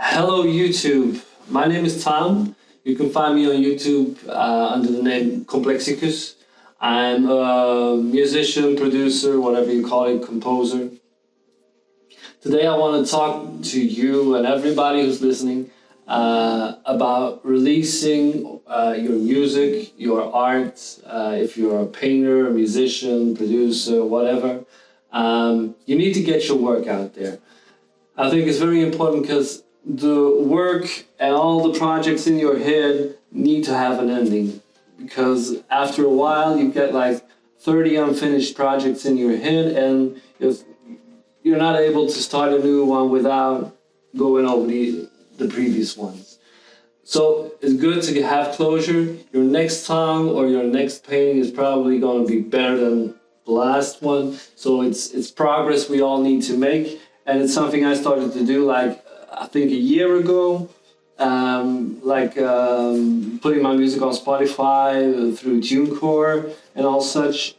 Hello YouTube, my name is Tom. You can find me on YouTube under the name Complexicus. I'm a musician, producer, whatever you call it, composer. Today I want to talk to you and everybody who's listening about releasing your music, your art. If you're a painter, a musician, producer, whatever, you need to get your work out there. I think it's very important because the work and all the projects in your head need to have an ending, because after a while you get like 30 unfinished projects in your head, and if you're not able to start a new one without going over the previous ones. So it's good to have closure. Your next song or your next painting is probably going to be better than the last one. So it's progress we all need to make, and it's something I started to do like I think a year ago, putting my music on Spotify through TuneCore and all such,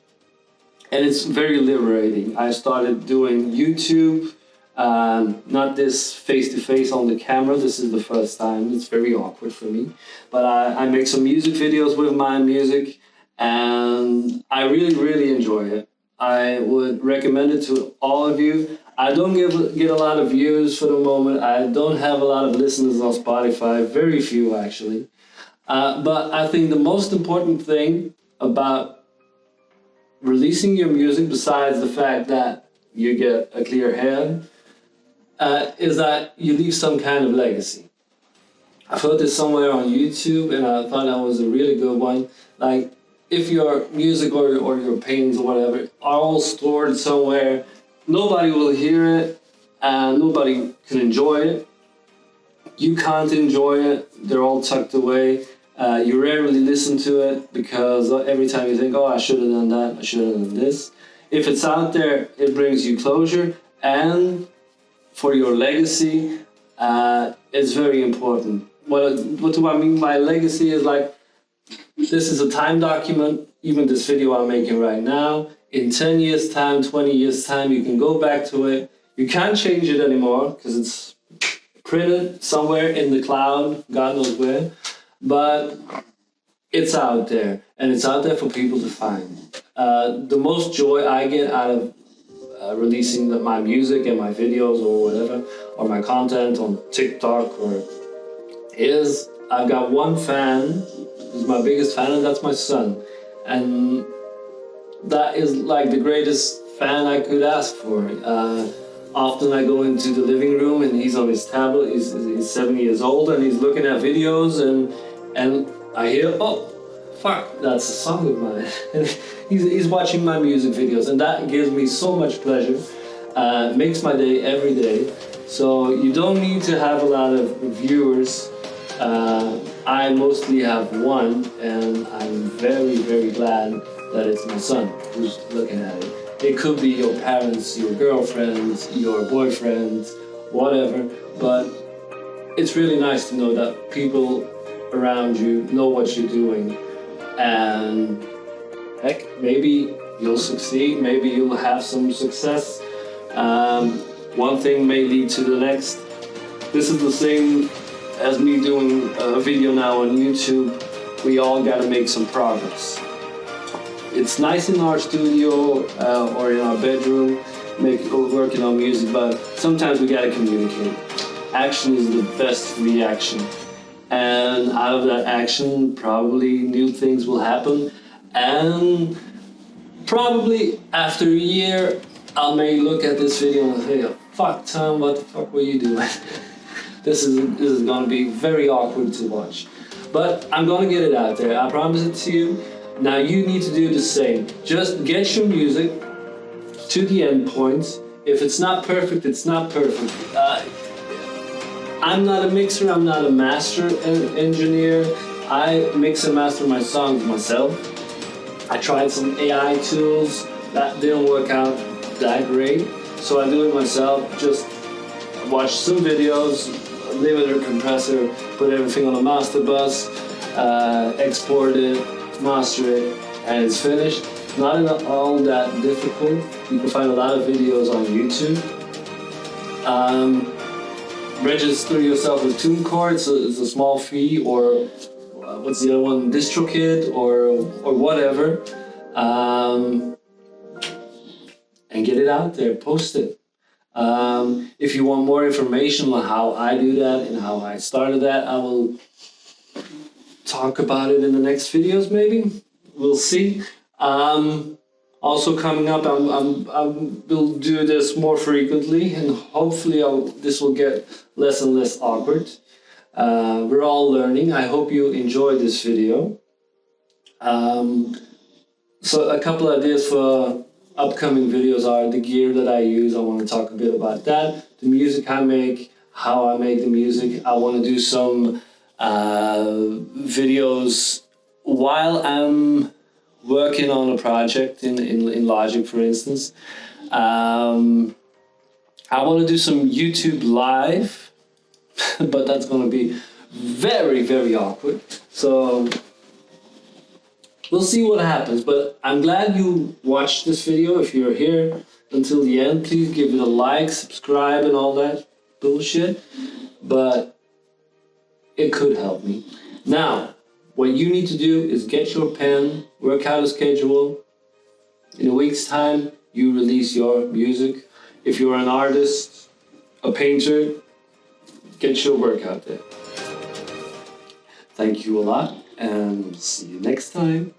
and it's very liberating. I started doing YouTube, not this face-to-face on the camera. This is the first time. It's very awkward for me, but I make some music videos with my music, and I really enjoy it. I would recommend it to all of you. I don't get a lot of views for the moment. I don't have a lot of listeners on Spotify, very few actually. But I think the most important thing about releasing your music, besides the fact that you get a clear head, is that you leave some kind of legacy. I've heard this somewhere on YouTube, and I thought that was a really good one. Like, if your music or your paintings or whatever are all stored somewhere, nobody will hear it, and nobody can enjoy it. You can't enjoy it. They're all tucked away. You rarely listen to it because every time you think, oh, I should have done that, I should have done this. If it's out there, it brings you closure, and for your legacy, it's very important. What do I mean by legacy is like, this is a time document, even this video I'm making right now. In 10 years time, 20 years time, you can go back to it. You can't change it anymore because it's printed somewhere in the cloud, God knows where, but it's out there, and it's out there for people to find. The most joy I get out of releasing my music and my videos or whatever, or my content on TikTok, is I've got one fan who's my biggest fan, and that's my son. And that is like the greatest fan I could ask for. Often I go into the living room and he's on his tablet. He's 7 years old and he's looking at videos, and I hear, oh, fuck, that's a song of mine. And he's watching my music videos, and that gives me so much pleasure. Makes my day every day. So you don't need to have a lot of viewers. I mostly have one, and I'm very glad that it's my son who's looking at it. It could be your parents, your girlfriends, your boyfriends, whatever, but it's really nice to know that people around you know what you're doing, and heck, maybe you'll succeed, maybe you'll have some success. One thing may lead to the next. This is the same as me doing a video now on YouTube. We all gotta make some progress. It's nice in our studio or in our bedroom, working on music, but sometimes we gotta communicate. Action is the best reaction. And out of that action, probably new things will happen. And probably after a year, I may look at this video and say, fuck Tom, what the fuck were you doing? This is gonna be very awkward to watch. But I'm gonna get it out there, I promise it to you. Now you need to do the same. Just get your music to the end point. If it's not perfect, it's not perfect. I'm not a mixer, I'm not a master engineer. I mix and master my songs myself. I tried some AI tools that didn't work out that great, so I do it myself. Just watch some videos, limiter compressor, put everything on a master bus, export it, master it, and it's finished. Not all that difficult. You can find a lot of videos on YouTube. register yourself with TuneCore. It's a small fee, or what's the other one? DistroKid or whatever. And get it out there, post it. If you want more information on how I do that and how I started that, I will talk about it in the next videos, maybe. We'll see. Also coming up, I will do this more frequently, and hopefully this will get less and less awkward. We're all learning. I hope you enjoyed this video. So a couple ideas for upcoming videos are the gear that I use. I want to talk a bit about that. The music I make, how I make the music. I want to do some videos while I'm working on a project in Logic, for instance. I want to do some YouTube live, but that's going to be very, very awkward. So we'll see what happens, but I'm glad you watched this video. If you're here until the end, please give it a like, subscribe, and all that bullshit. But it could help me. Now, what you need to do is get your pen, work out a schedule. In a week's time, you release your music. If you're an artist, a painter, get your work out there. Thank you a lot, and see you next time.